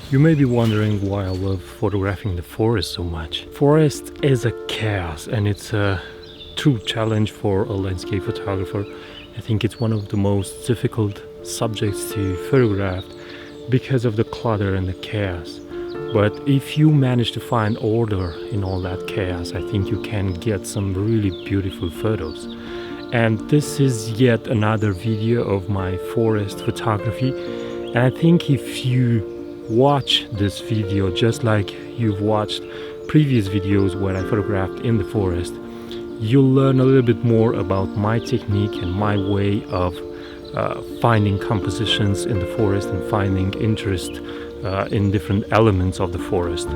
You may be wondering why I love photographing the forest so much. Forest is a chaos and it's a true challenge for a landscape photographer. I think it's one of the most difficult subjects to photograph because of the clutter and the chaos. But if you manage to find order in all that chaos, I think you can get some really beautiful photos. And this is yet another video of my forest photography. And I think if you watch this video just like you've watched previous videos where I photographed in the forest, you'll learn a little bit more about my technique and my way of finding compositions in the forest and finding interest in different elements of the forest.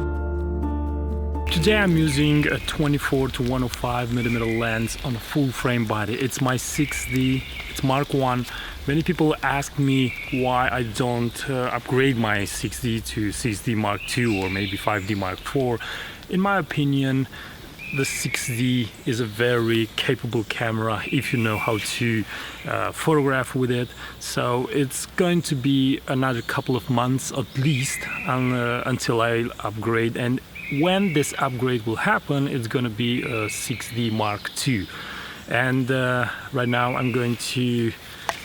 Today I'm using a 24 to 105 millimeter lens on a full frame body. It's my 6D, it's Mark 1. Many people ask me why I don't upgrade my 6D to 6D Mark 2 or maybe 5D Mark 4. In my opinion, the 6D is a very capable camera if you know how to photograph with it. So it's going to be another couple of months at least until I upgrade, and when this upgrade will happen, it's going to be a 6D Mark II. And right now I'm going to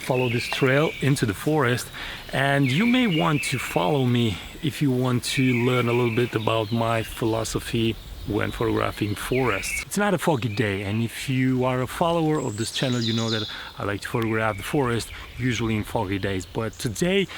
follow this trail into the forest, and you may want to follow me if you want to learn a little bit about my philosophy when photographing forests. It's not a foggy day, and if you are a follower of this channel, you know that I like to photograph the forest usually in foggy days, but today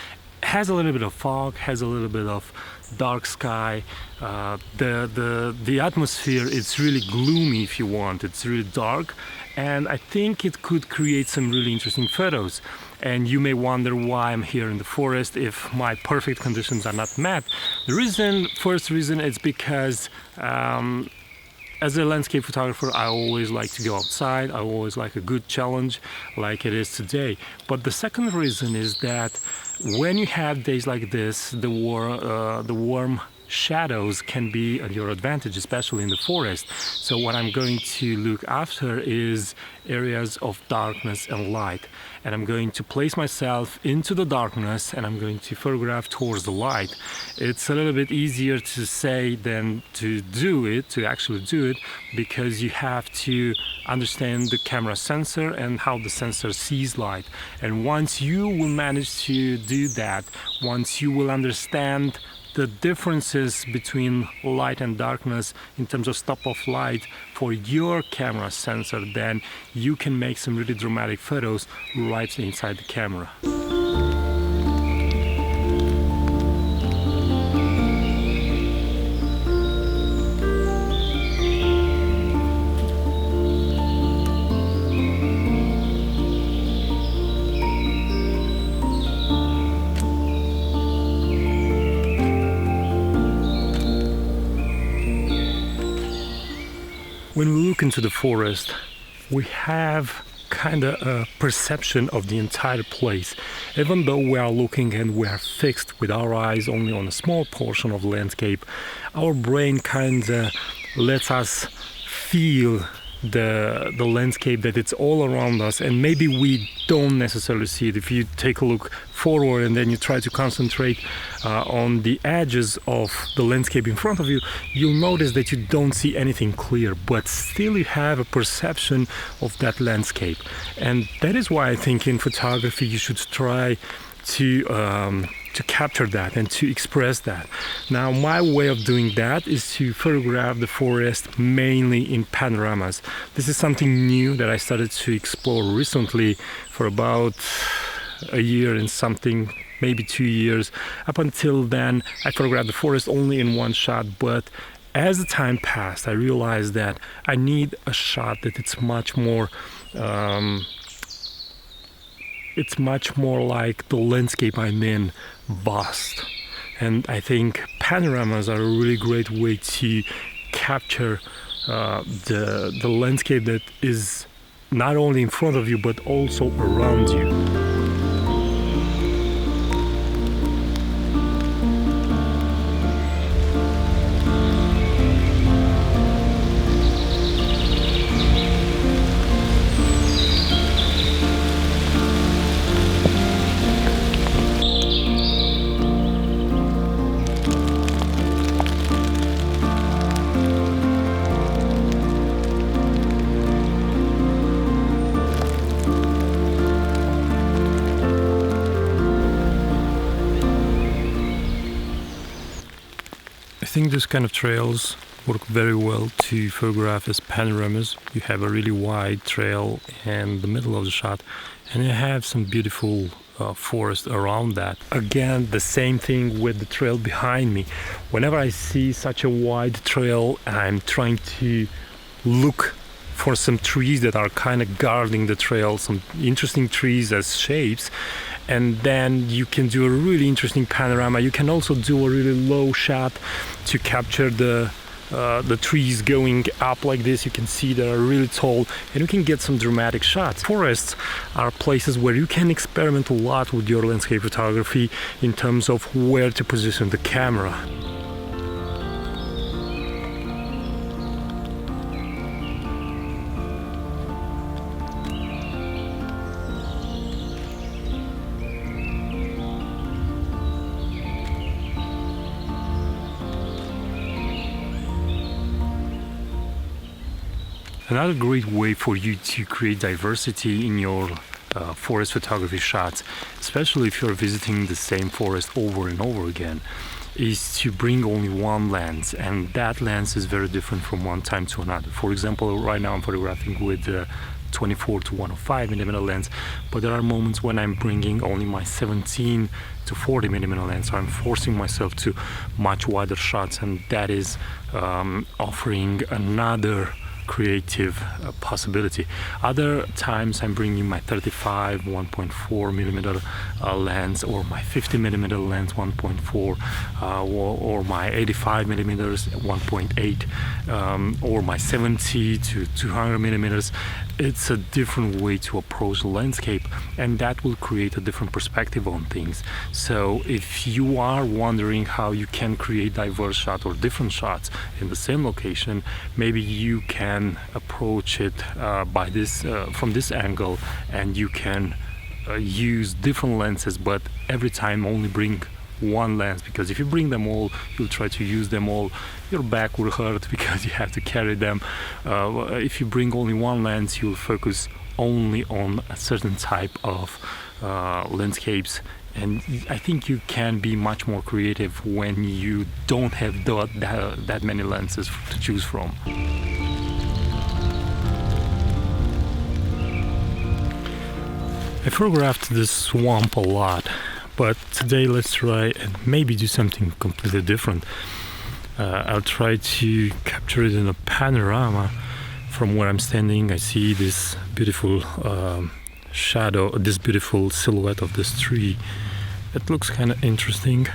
has a little bit of fog, has a little bit of dark sky. The atmosphere, it's really gloomy if you want. It's really dark, and I think it could create some really interesting photos. And you may wonder why I'm here in the forest if my perfect conditions are not met. The first reason is because as a landscape photographer, I always like to go outside. I always like a good challenge like it is today. But the second reason is that when you have days like this, the warm shadows can be at your advantage, especially in the forest. So what I'm going to look after is areas of darkness and light. And I'm going to place myself into the darkness and I'm going to photograph towards the light. It's a little bit easier to say than to do it, to actually do it, because you have to understand the camera sensor and how the sensor sees light. And once you will manage to do that, once you will understand the differences between light and darkness in terms of stop of light for your camera sensor, then you can make some really dramatic photos right inside the camera. When we look into the forest, we have kind of a perception of the entire place. Even though we are looking and we are fixed with our eyes only on a small portion of the landscape, our brain kind of lets us feel the landscape, that it's all around us, and maybe we don't necessarily see it. If you take a look forward and then you try to concentrate on the edges of the landscape in front of you, you'll notice that you don't see anything clear, but still you have a perception of that landscape. And that is why I think in photography you should try to capture that and to express that. Now, my way of doing that is to photograph the forest mainly in panoramas. This is something new that I started to explore recently for about a year and something, maybe 2 years. Up until then, I photographed the forest only in one shot, but as the time passed, I realized that I need a shot that it's much more like the landscape I'm in, vast. And I think panoramas are a really great way to capture the landscape that is not only in front of you but also around you. think this kind of trails work very well to photograph as panoramas. You have a really wide trail in the middle of the shot, and you have some beautiful forest around that. Again, the same thing with the trail behind me. Whenever I see such a wide trail, I'm trying to look for some trees that are kind of guarding the trail, some interesting trees as shapes, and then you can do a really interesting panorama. You can also do a really low shot to capture the trees going up like this. You can see they're really tall, and you can get some dramatic shots. Forests are places where you can experiment a lot with your landscape photography in terms of where to position the camera. Another great way for you to create diversity in your forest photography shots, especially if you're visiting the same forest over and over again, is to bring only one lens, and that lens is very different from one time to another. For example, right now I'm photographing with 24 to 105 millimeter lens, but there are moments when I'm bringing only my 17 to 40 millimeter lens, so I'm forcing myself to much wider shots, and that is offering another creative possibility. Other times I'm bringing my 35 1.4 millimeter lens, or my 50 millimeter lens 1.4, or my 85 millimeters 1.8, or my 70 to 200 millimeters. It's a different way to approach the landscape, and that will create a different perspective on things. So if you are wondering how you can create diverse shots or different shots in the same location, maybe you can approach it by this from this angle, and you can use different lenses, but every time only bring one lens, because if you bring them all, you'll try to use them all, your back will hurt because you have to carry them. If you bring only one lens, you'll focus only on a certain type of landscapes, and I think you can be much more creative when you don't have that many lenses to choose from. I photographed this swamp a lot, but today let's try and maybe do something completely different. I'll try to capture it in a panorama. From where I'm standing, I see this beautiful shadow, this beautiful silhouette of this tree. It looks kind of interesting,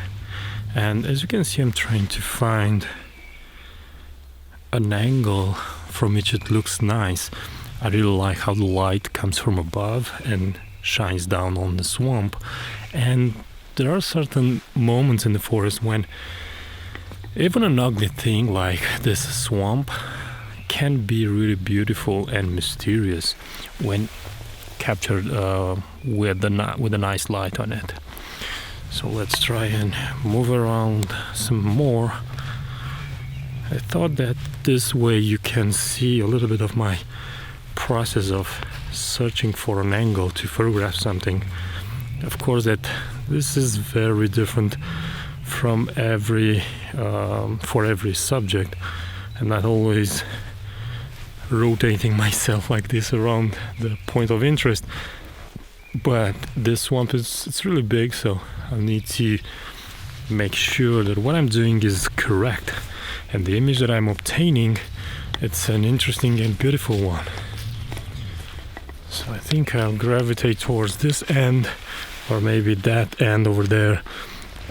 and as you can see, I'm trying to find an angle from which it looks nice. I really like how the light comes from above and shines down on the swamp, and there are certain moments in the forest when even an ugly thing like this swamp can be really beautiful and mysterious when captured with a nice light on it. So let's try and move around some more. I thought that this way you can see a little bit of my process of searching for an angle to photograph something. Of course that this is very different from for every subject. I'm not always rotating myself like this around the point of interest, but this swamp it's really big, so I'll need to make sure that what I'm doing is correct, and the image that I'm obtaining, it's an interesting and beautiful one. So I think I'll gravitate towards this end, or maybe that end over there.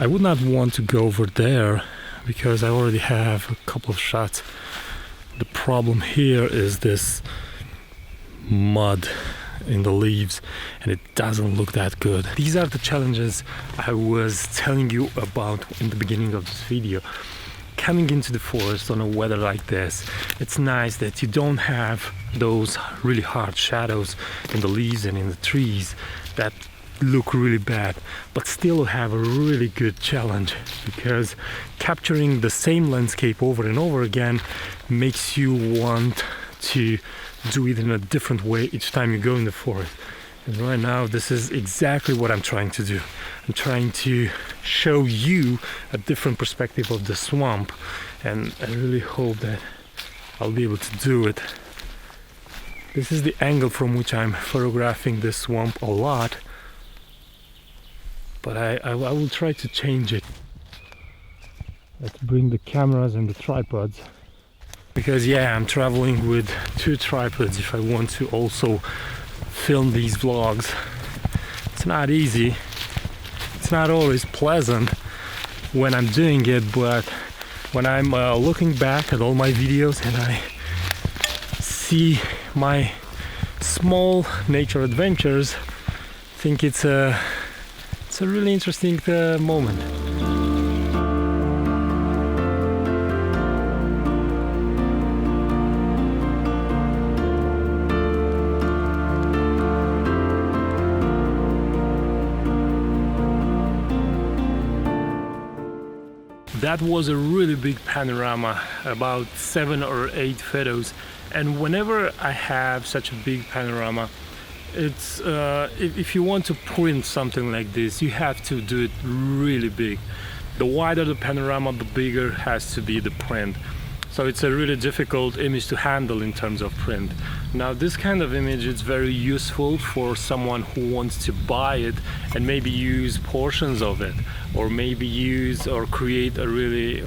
I would not want to go over there because I already have a couple of shots. The problem here is this mud in the leaves, and it doesn't look that good. These are the challenges I was telling you about in the beginning of this video. Coming into the forest on a weather like this, it's nice that you don't have those really hard shadows in the leaves and in the trees that look really bad, but still have a really good challenge, because capturing the same landscape over and over again makes you want to do it in a different way each time you go in the forest. And right now, this is exactly what I'm trying to do. I'm trying to show you a different perspective of the swamp, and I really hope that I'll be able to do it. This is the angle from which I'm photographing this swamp a lot, but I will try to change it. Let's bring the cameras and the tripods. Because yeah, I'm traveling with 2 tripods if I want to also film these vlogs. It's not easy. It's not always pleasant when I'm doing it, but when I'm looking back at all my videos and I see my small nature adventures, I think it's a really interesting moment. That was a really big panorama, about 7 or 8 photos, and whenever I have such a big panorama, it's if you want to print something like this, you have to do it really big. The wider the panorama, the bigger has to be the print. So it's a really difficult image to handle in terms of print. Now this kind of image is very useful for someone who wants to buy it and maybe use portions of it, or maybe use or create a really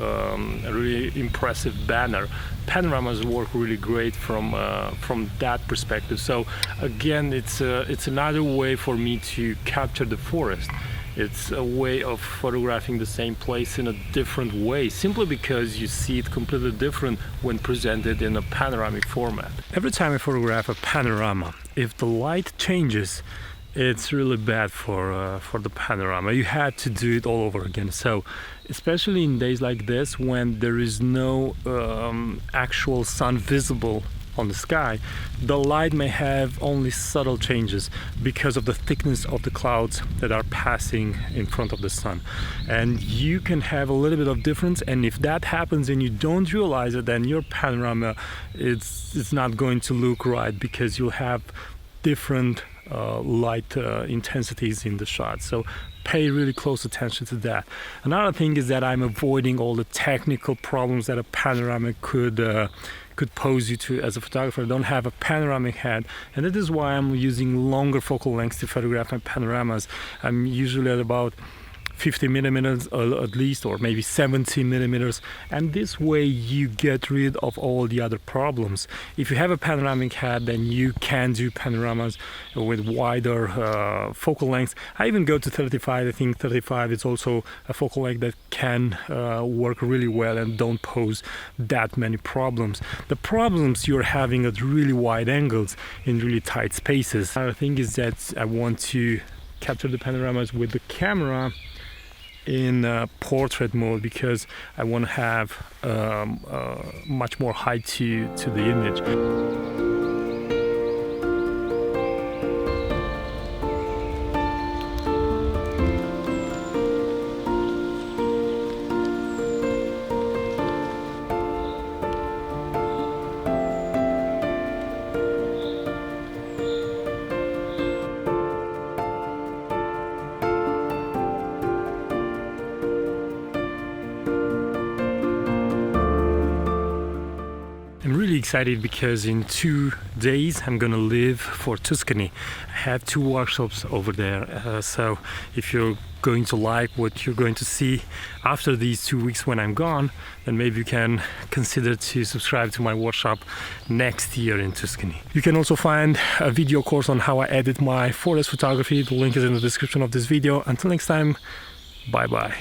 impressive banner. Panoramas work really great from that perspective. So again, it's another way for me to capture the forest. It's a way of photographing the same place in a different way, simply because you see it completely different when presented in a panoramic format. Every time I photograph a panorama, if the light changes, it's really bad for the panorama. You had to do it all over again. So especially in days like this, when there is no actual sun visible on the sky, the light may have only subtle changes because of the thickness of the clouds that are passing in front of the sun, and you can have a little bit of difference. And if that happens and you don't realize it, then your panorama it's not going to look right, because you'll have different light intensities in the shot. So pay really close attention to that. Another thing is that I'm avoiding all the technical problems that a panoramic could pose you to as a photographer. I don't have a panoramic head, and that is why I'm using longer focal lengths to photograph my panoramas. I'm usually at about 50 millimeters at least, or maybe 70 millimeters, and this way you get rid of all the other problems. If you have a panoramic head, then you can do panoramas with wider focal lengths. I even go to 35. I think 35 is also a focal length that can work really well and don't pose that many problems. The problems you're having at really wide angles in really tight spaces. Another thing is that I want to capture the panoramas with the camera in portrait mode, because I want to have much more height to the image. I'm really excited because in 2 days I'm gonna leave for Tuscany. I have 2 workshops over there, so if you're going to like what you're going to see after these 2 weeks when I'm gone, then maybe you can consider to subscribe to my workshop next year in Tuscany. You can also find a video course on how I edit my forest photography. The link is in the description of this video. Until next time, bye bye.